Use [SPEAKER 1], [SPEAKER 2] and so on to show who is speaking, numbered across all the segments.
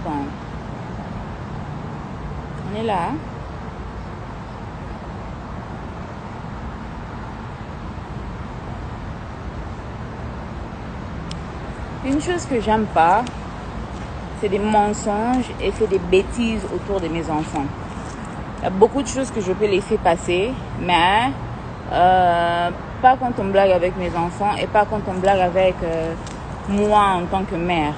[SPEAKER 1] enfants. On est là. Une chose que j'aime pas, c'est des mensonges et c'est des bêtises autour de mes enfants. Il y a beaucoup de choses que je peux laisser passer, mais pas quand on blague avec mes enfants et pas quand on blague avec moi en tant que mère.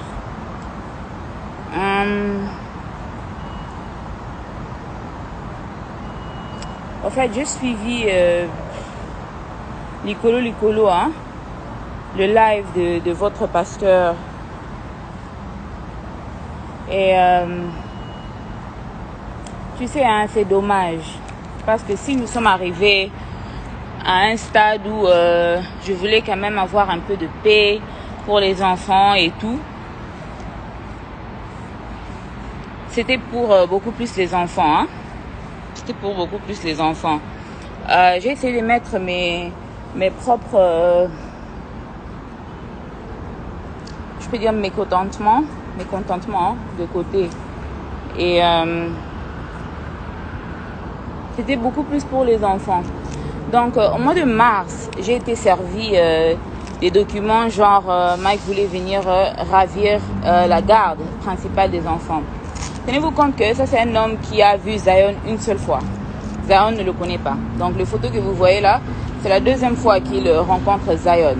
[SPEAKER 1] En fait, j'ai suivi Licolo, hein, le live de votre pasteur. Et tu sais, hein, c'est dommage. Parce que si nous sommes arrivés à un stade où je voulais quand même avoir un peu de paix pour les enfants et tout, c'était pour beaucoup plus les enfants. Hein? C'était pour beaucoup plus les enfants. J'ai essayé de mettre mes propres, je peux dire mécontentements de côté. Et c'était beaucoup plus pour les enfants. Donc, au mois de mars, j'ai été servi des documents genre Mike voulait venir ravir la garde principale des enfants. Tenez-vous compte que ça, c'est un homme qui a vu Zion une seule fois. Zion ne le connaît pas. Donc, les photos que vous voyez là, c'est la deuxième fois qu'il rencontre Zion.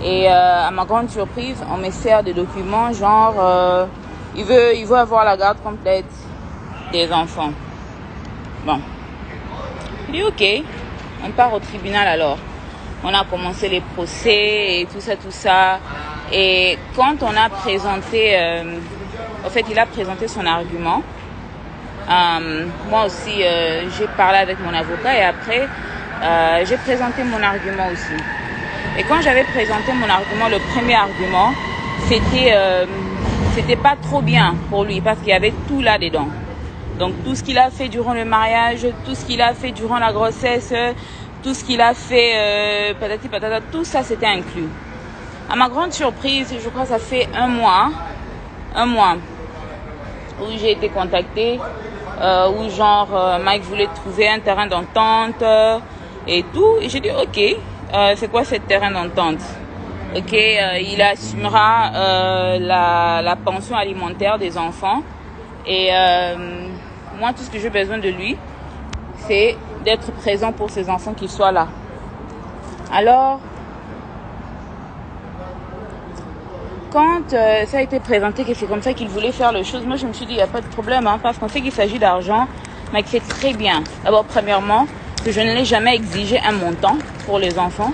[SPEAKER 1] Et à ma grande surprise, on me sert des documents genre il veut avoir la garde complète des enfants. Bon. Je dis ok, on part au tribunal alors. On a commencé les procès et tout ça. Et quand on a présenté, en fait, il a présenté son argument. Moi aussi, j'ai parlé avec mon avocat et après, j'ai présenté mon argument aussi. Et quand j'avais présenté mon argument, le premier argument, c'était pas trop bien pour lui parce qu'il y avait tout là-dedans. Donc tout ce qu'il a fait durant le mariage, tout ce qu'il a fait durant la grossesse, tout ce qu'il a fait, patati patata, tout ça c'était inclus. À ma grande surprise, je crois que ça fait un mois où j'ai été contactée, où genre Mike voulait trouver un terrain d'entente et tout. Et j'ai dit ok, c'est quoi ce terrain d'entente? Ok, il assumera la pension alimentaire des enfants et moi tout ce que j'ai besoin de lui c'est d'être présent pour ses enfants, qu'ils soient là. Alors quand ça a été présenté que c'est comme ça qu'il voulait faire les choses, moi je me suis dit il n'y a pas de problème hein, parce qu'on sait qu'il s'agit d'argent. Mike sait très bien, d'abord premièrement, que je ne l'ai jamais exigé un montant pour les enfants.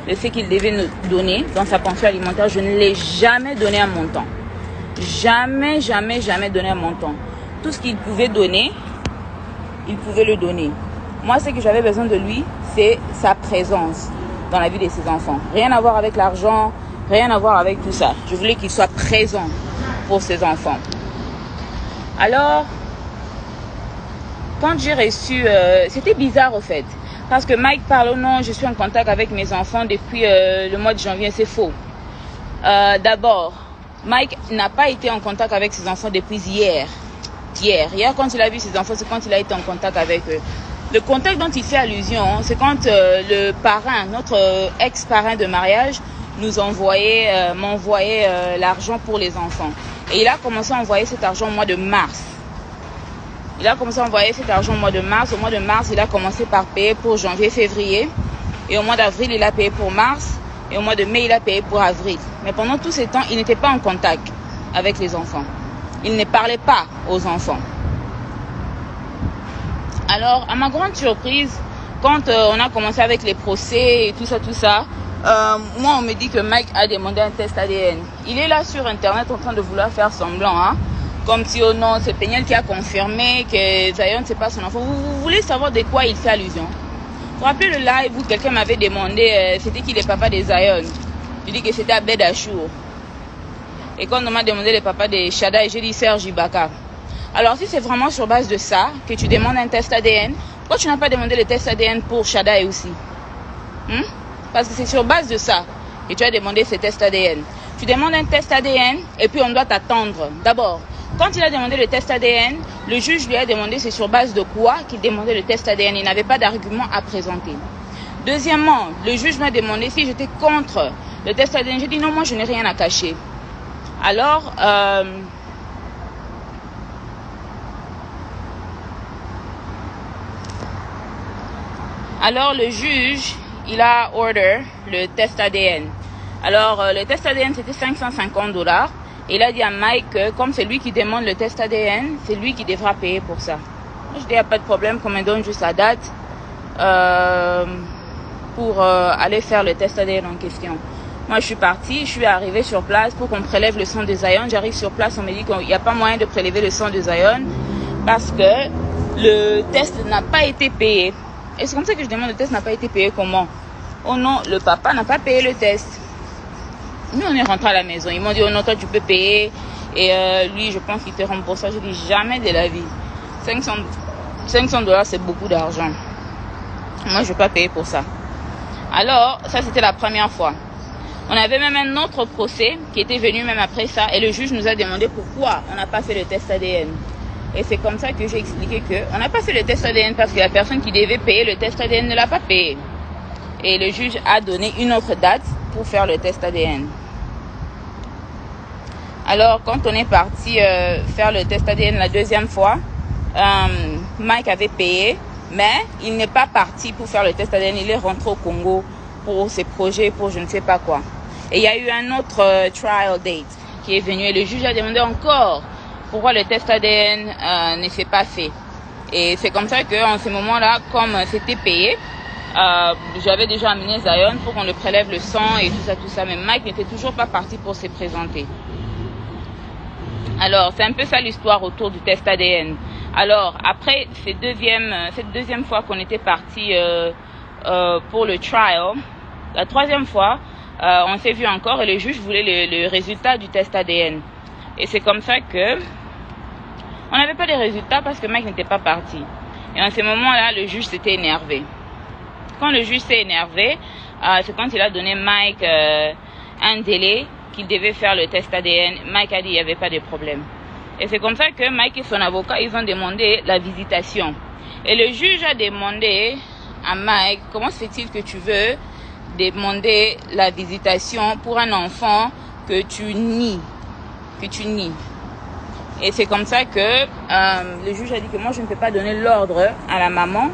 [SPEAKER 1] Le fait qu'il devait nous donner dans sa pension alimentaire, je ne l'ai jamais donné un montant. Jamais donné un montant. Tout ce qu'il pouvait donner, il pouvait le donner. Moi, ce que j'avais besoin de lui, c'est sa présence dans la vie de ses enfants. Rien à voir avec l'argent, rien à voir avec tout ça. Je voulais qu'il soit présent pour ses enfants. Alors, quand j'ai reçu... c'était bizarre au fait. Parce que Mike parle, oh non, je suis en contact avec mes enfants depuis le mois de janvier. C'est faux. D'abord, Mike n'a pas été en contact avec ses enfants depuis hier. Hier, quand il a vu ses enfants, c'est quand il a été en contact avec eux. Le contact dont il fait allusion, c'est quand le parrain, notre ex-parrain de mariage, m'envoyait l'argent pour les enfants. Et il a commencé à envoyer cet argent au mois de mars. Il a commencé à envoyer cet argent au mois de mars. Au mois de mars, il a commencé par payer pour janvier, février. Et au mois d'avril, il a payé pour mars. Et au mois de mai, il a payé pour avril. Mais pendant tout ce temps, il n'était pas en contact avec les enfants. Il ne parlait pas aux enfants. Alors, à ma grande surprise, quand on a commencé avec les procès et tout ça, moi, on me dit que Mike a demandé un test ADN. Il est là sur Internet en train de vouloir faire semblant, hein. Comme si, oh non, c'est Peniel qui a confirmé que Zion, c'est pas son enfant. Vous voulez savoir de quoi il fait allusion? Vous vous rappelez le live où quelqu'un m'avait demandé, c'était qui le papa de Zion? Je dis que c'était Abed Achour. Et quand on m'a demandé le papa de Shada, j'ai dit Serge Ibaka. Alors, si c'est vraiment sur base de ça que tu demandes un test ADN, pourquoi tu n'as pas demandé le test ADN pour Shada aussi? Parce que c'est sur base de ça que tu as demandé ce test ADN. Tu demandes un test ADN et puis on doit t'attendre. D'abord, Quand il a demandé le test ADN, le juge lui a demandé c'est sur base de quoi qu'il demandait le test ADN. Il n'avait pas d'argument à présenter. Deuxièmement, le juge m'a demandé si j'étais contre le test ADN. J'ai dit non, moi je n'ai rien à cacher. Alors le juge, il a order le test ADN. Alors le test ADN c'était $550. Et il a dit à Mike que comme c'est lui qui demande le test ADN, c'est lui qui devra payer pour ça. Je dis il n'y a pas de problème, qu'on me donne juste la date pour aller faire le test ADN en question. Moi je suis partie, je suis arrivée sur place pour qu'on prélève le sang de Zion. J'arrive sur place, on me dit qu'il n'y a pas moyen de prélever le sang de Zion parce que le test n'a pas été payé. Et c'est comme ça que je demande, le test n'a pas été payé comment? Oh non, le papa n'a pas payé le test. Nous, on est rentré à la maison. Ils m'ont dit, oh non, toi, tu peux payer. Et lui, je pense qu'il te rembourse ça. Je dis, jamais de la vie. $500, c'est beaucoup d'argent. Moi, je ne vais pas payer pour ça. Alors, ça, c'était la première fois. On avait même un autre procès qui était venu même après ça. Et le juge nous a demandé pourquoi on n'a pas fait le test ADN. Et c'est comme ça que j'ai expliqué qu'on n'a pas fait le test ADN parce que la personne qui devait payer le test ADN ne l'a pas payé. Et le juge a donné une autre date pour faire le test ADN. Alors, quand on est parti faire le test ADN la deuxième fois, Mike avait payé, mais il n'est pas parti pour faire le test ADN. Il est rentré au Congo pour ses projets, pour je ne sais pas quoi. Et il y a eu un autre trial date qui est venu et le juge a demandé encore pourquoi le test ADN ne s'est pas fait. Et c'est comme ça qu'en ce moment-là, comme c'était payé, j'avais déjà amené Zion pour qu'on le prélève le sang et tout ça. Mais Mike n'était toujours pas parti pour se présenter. Alors, c'est un peu ça l'histoire autour du test ADN. Alors, après cette deuxième fois qu'on était parti pour le trial, la troisième fois, on s'est vu encore et le juge voulait le résultat du test ADN. Et c'est comme ça que on n'avait pas de résultats parce que Mike n'était pas parti. Et en ce moment-là, le juge s'était énervé. Quand le juge s'est énervé, c'est quand il a donné Mike un délai qu'il devait faire le test ADN. Mike a dit qu'il n'y avait pas de problème. Et c'est comme ça que Mike et son avocat, ils ont demandé la visitation. Et le juge a demandé à Mike, comment se fait-il que tu veux demander la visitation pour un enfant que tu nies? Et c'est comme ça que le juge a dit que moi je ne peux pas donner l'ordre à la maman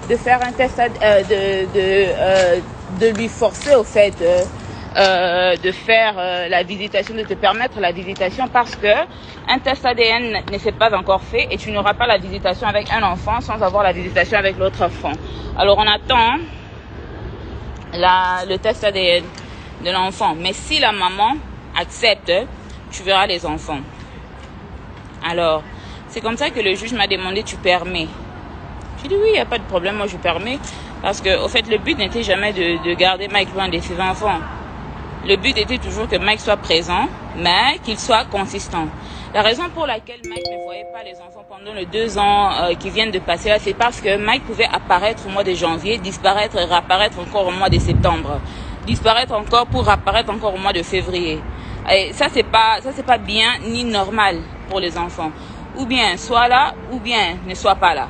[SPEAKER 1] de faire un test, de lui forcer au fait de faire la visitation, de te permettre la visitation parce que un test ADN ne s'est pas encore fait et tu n'auras pas la visitation avec un enfant sans avoir la visitation avec l'autre enfant. Alors on attend le test ADN de l'enfant. Mais si la maman accepte, tu verras les enfants. Alors, c'est comme ça que le juge m'a demandé, tu permets? J'ai dit oui, il n'y a pas de problème, moi je permets. Parce que, au fait, le but n'était jamais de garder Mike loin de ses enfants. Le but était toujours que Mike soit présent, mais qu'il soit consistant. La raison pour laquelle Mike ne voyait pas les enfants pendant les 2 ans qui viennent de passer là, c'est parce que Mike pouvait apparaître au mois de janvier, disparaître et réapparaître encore au mois de septembre. Disparaître encore pour apparaître encore au mois de février. Et ça c'est pas bien ni normal pour les enfants. Ou bien soit là, ou bien ne soit pas là.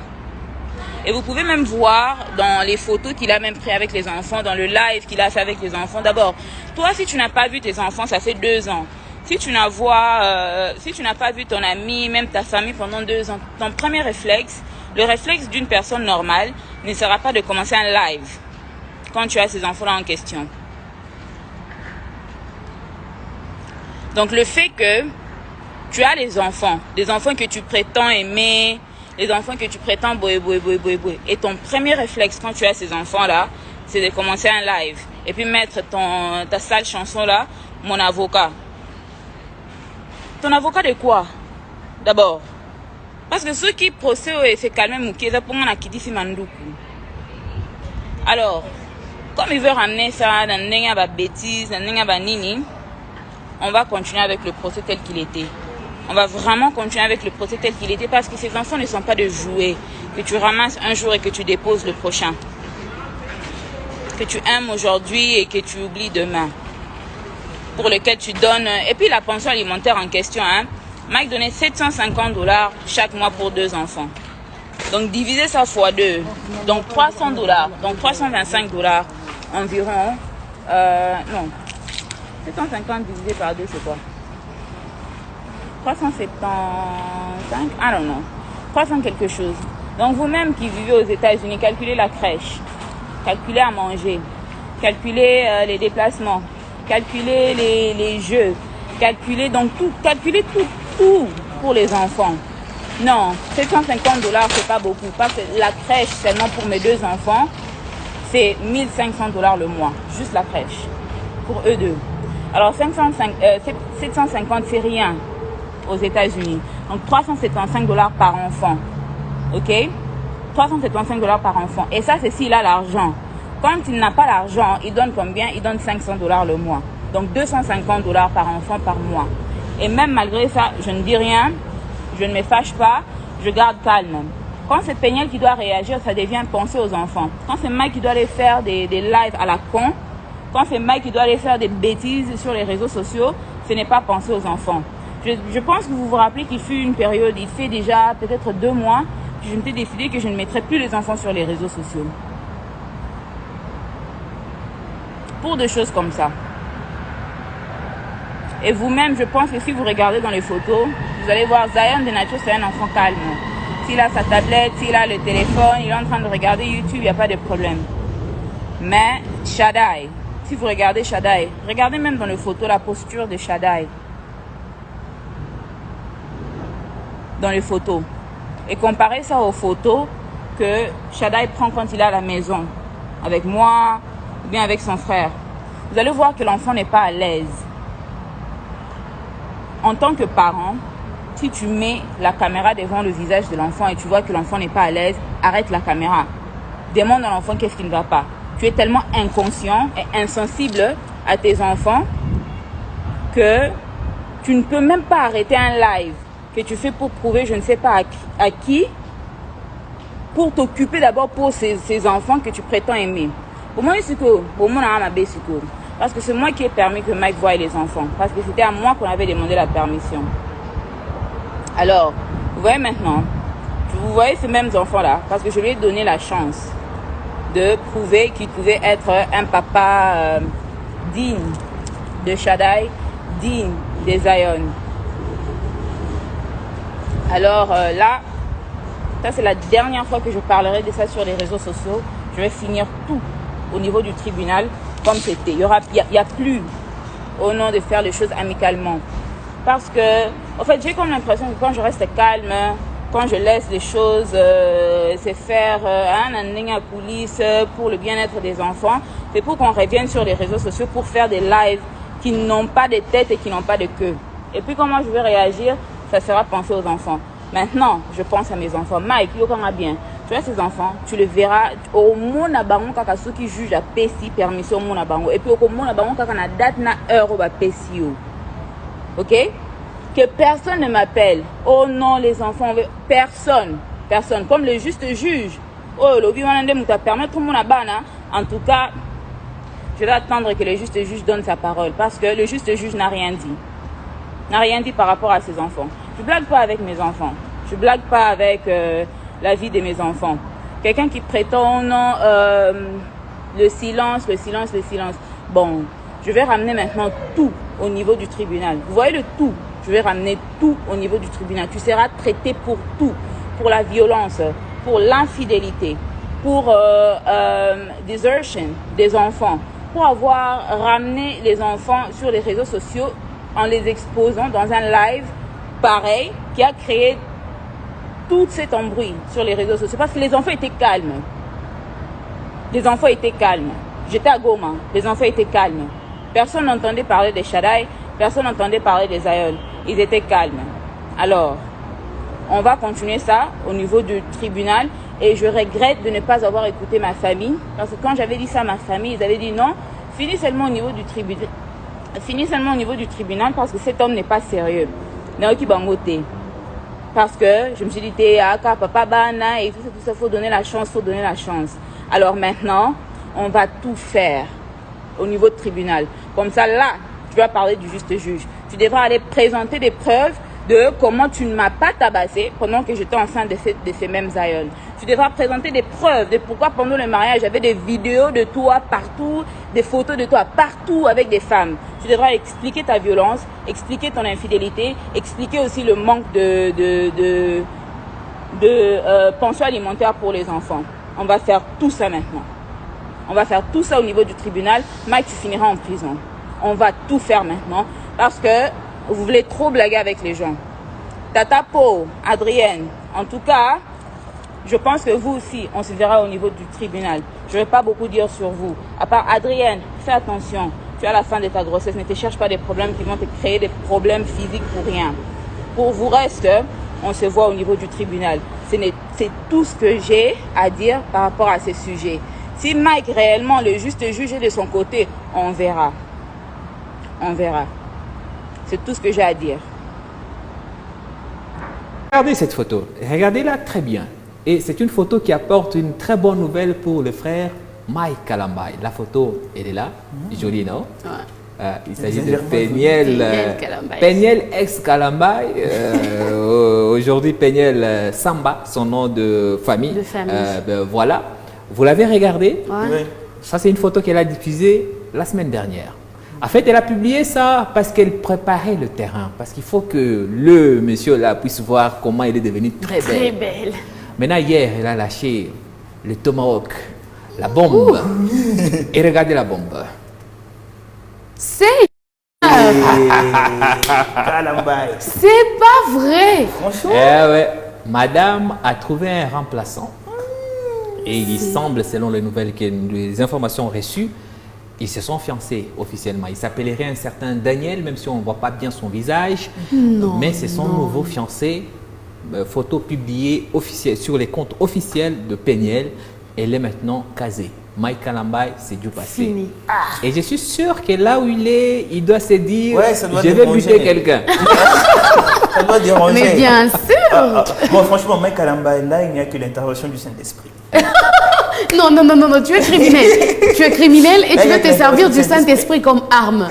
[SPEAKER 1] Et vous pouvez même voir dans les photos qu'il a même pris avec les enfants, dans le live qu'il a fait avec les enfants. D'abord, toi si tu n'as pas vu tes enfants, ça fait 2 ans. Si tu n'as pas vu ton ami, même ta famille pendant 2 ans, ton premier réflexe, le réflexe d'une personne normale, ne sera pas de commencer un live quand tu as ces enfants-là en question. Donc le fait que tu as les enfants, des enfants que tu prétends aimer, les enfants que tu prétends boé, et ton premier réflexe quand tu as ces enfants-là, c'est de commencer un live et puis mettre ta sale chanson-là, mon avocat. Ton avocat de quoi? D'abord. Parce que ceux qui procèdent et se calment Moukeza pour mon akidisi mandoukou. Alors, comme il veut ramener ça dans n'enga bêtise, dans n'enga nini, on va continuer avec le procès tel qu'il était. On va vraiment continuer avec le procès tel qu'il était parce que ces enfants ne sont pas de jouets que tu ramasses un jour et que tu déposes le prochain. Que tu aimes aujourd'hui et que tu oublies demain. Pour lequel tu donnes... Et puis la pension alimentaire en question, hein. Mike donnait 750 $, chaque mois pour 2 enfants. Donc, divisez ça fois 2. Donc, 300 $. Donc, 325 $ environ. Non. 750 divisé par 2, c'est quoi? 375, I don't know. 300 quelque chose. Donc, vous-même qui vivez aux États-Unis, calculez la crèche. Calculez à manger. Calculez les déplacements. Calculez les jeux. Calculez donc tout. Calculez tout pour les enfants. Non, 750 $, c'est pas beaucoup. Parce que la crèche, seulement pour mes 2 enfants, c'est 1500 $ le mois. Juste la crèche. Pour eux deux. Alors, 750, c'est rien aux États-Unis. Donc, 375 $ par enfant. OK? 375 $ par enfant. Et ça, c'est s'il a l'argent. Quand il n'a pas l'argent, il donne combien? Il donne 500 $ le mois. Donc, 250 $ par enfant par mois. Et même malgré ça, je ne dis rien. Je ne me fâche pas. Je garde calme. Quand c'est Peniel qui doit réagir, ça devient penser aux enfants. Quand c'est Mike qui doit aller faire des lives à la con, quand c'est Mike qui doit aller faire des bêtises sur les réseaux sociaux, ce n'est pas penser aux enfants. Je pense que vous vous rappelez qu'il fut une période, il fait déjà peut-être 2 mois, que je m'étais décidé que je ne mettrais plus les enfants sur les réseaux sociaux. Pour des choses comme ça. Et vous-même, je pense que si vous regardez dans les photos, vous allez voir Zion de nature, c'est un enfant calme. S'il a sa tablette, s'il a le téléphone, il est en train de regarder YouTube, il n'y a pas de problème. Mais Shaddai, si vous regardez Shaddai, regardez même dans les photos la posture de Shaddai. Dans les photos. Et comparez ça aux photos que Shaddai prend quand il est à la maison. Avec moi, ou bien avec son frère. Vous allez voir que l'enfant n'est pas à l'aise. En tant que parent, si tu mets la caméra devant le visage de l'enfant et tu vois que l'enfant n'est pas à l'aise, arrête la caméra. Demande à l'enfant qu'est-ce qui ne va pas. Tu es tellement inconscient et insensible à tes enfants que tu ne peux même pas arrêter un live que tu fais pour prouver je ne sais pas à qui, pour t'occuper d'abord pour ces enfants que tu prétends aimer. Pour moi, c'est que pour moi, parce que c'est moi qui ai permis que Mike voie les enfants. Parce que c'était à moi qu'on avait demandé la permission. Alors, vous voyez maintenant, vous voyez ces mêmes enfants-là, parce que je lui ai donné la chance de prouver qu'il pouvait être un papa digne de Shaddai, digne de Zion. Alors là, ça c'est la dernière fois que je parlerai de ça sur les réseaux sociaux. Je vais finir tout au niveau du tribunal comme c'était. Il y a plus au nom de faire les choses amicalement. Parce que, en fait, j'ai comme l'impression que quand je reste calme, quand je laisse les choses se faire à coulisses pour le bien-être des enfants, c'est pour qu'on revienne sur les réseaux sociaux pour faire des lives qui n'ont pas de tête et qui n'ont pas de queue. Et puis comment je vais réagir, ça sera penser aux enfants. Maintenant, je pense à mes enfants. Mike, yo comment bien. Tu vois ces enfants, tu le verras au monde à bango kaka ceux qui jugent à PSI permission au monde à bango et puis au monde à bango kaka na date na heure au PSI. OK? Que personne ne m'appelle. Oh non, les enfants, personne. Personne. Comme le juste juge. Oh, l'obi wanande mouta permettre au monde à bana. En tout cas, je vais attendre que le juste juge donne sa parole parce que le juste juge n'a rien dit. N'a rien dit par rapport à ses enfants. Je blague pas avec mes enfants. Je blague pas avec la vie de mes enfants. Quelqu'un qui prétend non, le silence. Bon, je vais ramener maintenant tout au niveau du tribunal. Vous voyez le tout. Je vais ramener tout au niveau du tribunal. Tu seras traité pour tout. Pour la violence, pour l'infidélité, pour desertion des enfants, pour avoir ramené les enfants sur les réseaux sociaux en les exposant dans un live pareil qui a créé tout cet embrouille sur les réseaux sociaux parce que les enfants étaient calmes. Les enfants étaient calmes. J'étais à Goma, les enfants étaient calmes. Personne n'entendait parler de Shaddai, personne n'entendait parler des Zion. Ils étaient calmes. Alors, on va continuer ça au niveau du tribunal et je regrette de ne pas avoir écouté ma famille parce que quand j'avais dit ça à ma famille, ils avaient dit non, finis seulement au niveau du tribunal. Finis seulement au niveau du tribunal parce que cet homme n'est pas sérieux. Parce que je me suis dit, papa, bana, et tout ça, faut donner la chance. Alors maintenant, on va tout faire au niveau du tribunal. Comme ça, là, tu vas parler du juste juge. Tu devras aller présenter des preuves de comment tu ne m'as pas tabassé pendant que j'étais enceinte de ces mêmes aïeuls. Tu devras présenter des preuves de pourquoi pendant le mariage, j'avais des vidéos de toi partout, des photos de toi partout avec des femmes. Tu devras expliquer ta violence, expliquer ton infidélité, expliquer aussi le manque de pension alimentaire pour les enfants. On va faire tout ça maintenant. On va faire tout ça au niveau du tribunal. Mike, tu finiras en prison. On va tout faire maintenant parce que vous voulez trop blaguer avec les gens. Tata Po, Adrienne, en tout cas, je pense que vous aussi, on se verra au niveau du tribunal. Je ne vais pas beaucoup dire sur vous. À part Adrienne, fais attention. Tu es à la fin de ta grossesse. Ne te cherche pas des problèmes qui vont te créer des problèmes physiques pour rien. Pour vous reste, on se voit au niveau du tribunal. C'est tout ce que j'ai à dire par rapport à ces sujets. Si Mike réellement le juste juge de son côté, on verra. On verra. C'est tout ce que j'ai à dire.
[SPEAKER 2] Regardez cette photo. Regardez-la très bien. Et c'est une photo qui apporte une très bonne nouvelle pour le frère Mike Kalambaye. La photo, elle est là. Jolie, non?
[SPEAKER 3] Ouais.
[SPEAKER 2] Il s'agit de Péniel, Péniel ex-Kalambaye. Aujourd'hui, Péniel Samba, son nom de famille.
[SPEAKER 3] De famille.
[SPEAKER 2] Voilà. Vous l'avez regardé?
[SPEAKER 3] Ouais.
[SPEAKER 4] Oui.
[SPEAKER 2] Ça, c'est une photo qu'elle a diffusée la semaine dernière. En fait, elle a publié ça parce qu'elle préparait le terrain. Parce qu'il faut que le monsieur là puisse voir comment il est devenu très belle.
[SPEAKER 3] Très belle.
[SPEAKER 2] Maintenant, hier, elle a lâché le tomahawk, la bombe. Et regardez la bombe.
[SPEAKER 3] C'est
[SPEAKER 4] Kalambaye.
[SPEAKER 3] c'est pas vrai.
[SPEAKER 4] Franchement.
[SPEAKER 2] Eh ouais, madame a trouvé un remplaçant. Et il semble, selon les informations reçues, ils se sont fiancés officiellement. Il s'appellerait un certain Daniel, même si on ne voit pas bien son visage.
[SPEAKER 3] Non,
[SPEAKER 2] mais c'est son nouveau fiancé. Photo publiée sur les comptes officiels de Péniel. Elle est maintenant casée. Mike Kalambaye, c'est du passé.
[SPEAKER 3] Fini.
[SPEAKER 2] Et je suis sûr que là où il est, il doit se dire,
[SPEAKER 4] Ouais, ça doit
[SPEAKER 2] je vais
[SPEAKER 4] déranger.
[SPEAKER 2] buter quelqu'un.
[SPEAKER 4] Ça doit déranger.
[SPEAKER 3] Mais bien sûr.
[SPEAKER 4] Bon, franchement, Mike Kalambaye, là, il n'y a que l'intervention du Saint-Esprit.
[SPEAKER 3] Non, tu es criminel. Tu es criminel et tu
[SPEAKER 4] Là,
[SPEAKER 3] veux te
[SPEAKER 4] il y a
[SPEAKER 3] servir du
[SPEAKER 4] Saint-Esprit.
[SPEAKER 3] Saint-Esprit comme arme.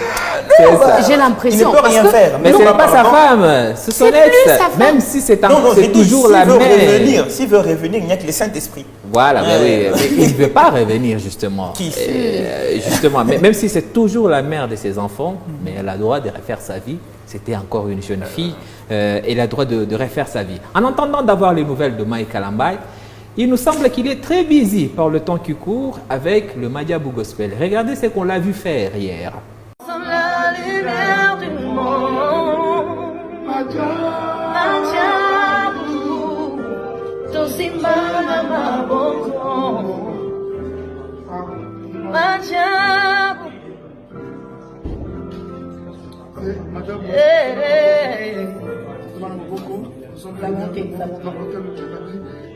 [SPEAKER 2] C'est ça.
[SPEAKER 3] J'ai l'impression.
[SPEAKER 4] Il ne peut rien faire.
[SPEAKER 2] Mais ce n'est pas sa
[SPEAKER 4] pardon.
[SPEAKER 2] femme, c'est son
[SPEAKER 3] C'est
[SPEAKER 2] ex.
[SPEAKER 3] plus sa femme.
[SPEAKER 2] Même si c'est
[SPEAKER 4] Non, j'ai dit,
[SPEAKER 2] toujours
[SPEAKER 4] s'il
[SPEAKER 2] la
[SPEAKER 4] veut
[SPEAKER 2] mère.
[SPEAKER 4] revenir, s'il veut revenir, il n'y a que le Saint-Esprit.
[SPEAKER 2] Voilà, mais
[SPEAKER 4] Ouais.
[SPEAKER 2] oui, mais il ne veut pas revenir justement.
[SPEAKER 4] Qui sait?
[SPEAKER 2] Justement, mais même si c'est toujours la mère de ses enfants, mais elle a le droit de refaire sa vie. C'était encore une jeune fille, elle a le droit de refaire sa vie. En entendant d'avoir les nouvelles de Mike Kalambaye, il nous semble qu'il est très busy par le temps qui court avec le Madiabou Gospel. Regardez ce qu'on l'a vu faire hier.
[SPEAKER 5] Sommes la lumière du monde. Madiabou, Tosimana Maboko. Madiabou.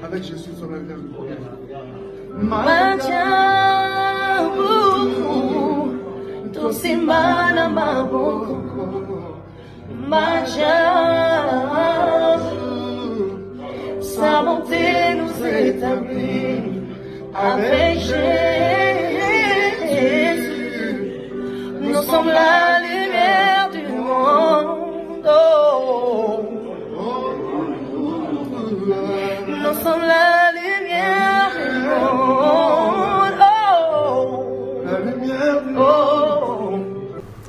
[SPEAKER 6] Avec Jésus sur la terre.
[SPEAKER 5] Madiabou, Tosimana Maboko. Madiabou, sa bonté nous établit avec Jésus. Nous sommes la lumière du monde. Oh. Nous sommes la lumière du monde. Oh.
[SPEAKER 6] La lumière du
[SPEAKER 5] Oh.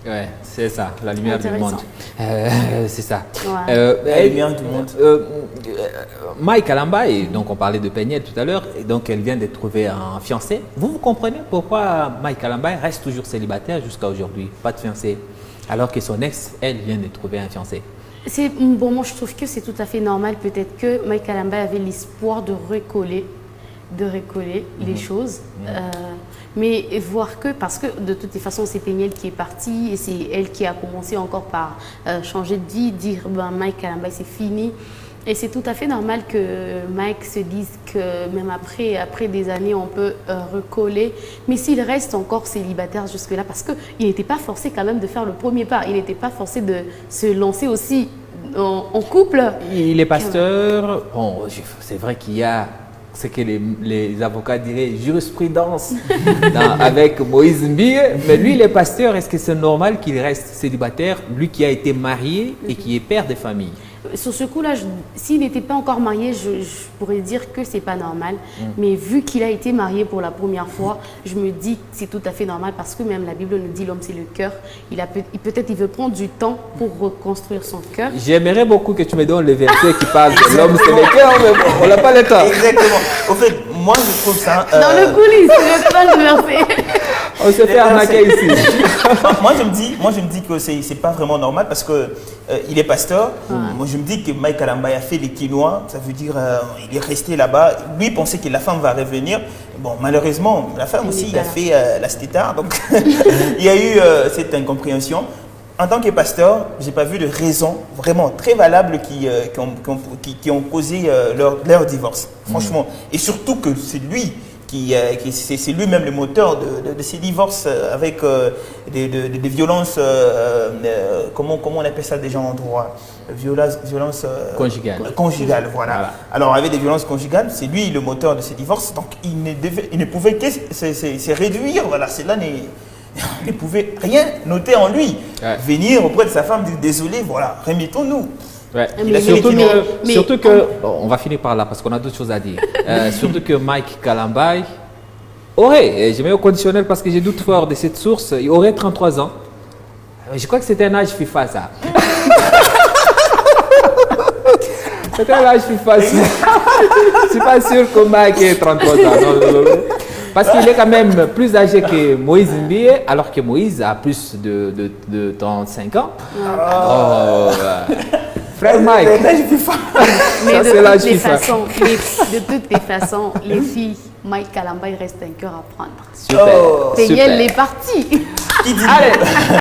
[SPEAKER 2] Ouais, c'est ça, la lumière du
[SPEAKER 3] Intéressant.
[SPEAKER 2] monde. C'est ça.
[SPEAKER 3] Ouais.
[SPEAKER 4] La lumière du monde.
[SPEAKER 2] Mike Kalambaye, donc on parlait de Péniel tout à l'heure, et donc elle vient de trouver un fiancé. Vous comprenez pourquoi Mike Kalambaye reste toujours célibataire jusqu'à aujourd'hui, pas de fiancé, alors que son ex, elle, vient de trouver un fiancé.
[SPEAKER 3] Bon, moi je trouve que c'est tout à fait normal. Peut-être que Mike Kalambaye avait l'espoir de recoller les choses. Mais voir que, parce que de toutes les façons, c'est Péniel qui est partie et c'est elle qui a commencé encore par changer de vie, dire ben, Mike Kalambaye c'est fini. Et c'est tout à fait normal que Mike se dise que même après des années, on peut recoller. Mais s'il reste encore célibataire jusque-là, parce qu'il n'était pas forcé quand même de faire le premier pas, il n'était pas forcé de se lancer aussi en couple.
[SPEAKER 2] Il est pasteur. Bon, c'est vrai qu'il y a ce que les avocats diraient jurisprudence avec Moïse Mbie, mais lui il est pasteur. Est-ce que c'est normal qu'il reste célibataire, lui qui a été marié et qui est père de famille?
[SPEAKER 3] sur ce coup-là, s'il n'était pas encore marié, je pourrais dire que c'est pas normal. Mais vu qu'il a été marié pour la première fois, je me dis que c'est tout à fait normal parce que même la Bible nous dit l'homme c'est le cœur. Peut-être il veut prendre du temps pour reconstruire son cœur.
[SPEAKER 2] J'aimerais beaucoup que tu me donnes les versets qui parlent de l'homme c'est le cœur, mais bon, on n'a pas le temps.
[SPEAKER 4] Exactement. Au fait, moi je trouve ça.
[SPEAKER 3] Dans le coulisses, je pas le verset.
[SPEAKER 2] On se fait arnaquer ici.
[SPEAKER 4] Moi je me dis que c'est pas vraiment normal parce que il est pasteur. Moi je me dis que Mike Kalambay a fait les quinois, ça veut dire il est resté là-bas. Lui pensait que la femme va revenir. Bon, malheureusement, la femme aussi a fait la stétard, donc il y a eu cette incompréhension. En tant que pasteur, j'ai pas vu de raisons vraiment très valables qui ont causé leur divorce, franchement. Et surtout que c'est lui c'est lui-même le moteur de ces divorces avec des violences, comment on appelle ça déjà en droit, violence conjugale, voilà. Alors avec des violences conjugales, c'est lui le moteur de ces divorces, donc il ne pouvait que se réduire, voilà, cela ne pouvait rien noter en lui. Venir auprès de sa femme, dire désolé, voilà, remettons-nous.
[SPEAKER 2] Ouais. Surtout que on va finir par là parce qu'on a d'autres choses à dire. Surtout que Mike Kalambay aurait, je mets au conditionnel parce que j'ai doute fort de cette source, il aurait 33 ans. Je crois que c'était un âge FIFA ça. C'était un âge FIFA. Je ne suis pas sûr que Mike ait 33 ans. Non. Parce qu'il est quand même plus âgé que Moïse Mbie, alors que Moïse a plus de 35 ans. Frère Mike.
[SPEAKER 3] Mais de toutes les façons, les filles, Mike Kalambay reste un cœur à prendre.
[SPEAKER 2] Super.
[SPEAKER 3] Payel est parti.
[SPEAKER 2] Allez.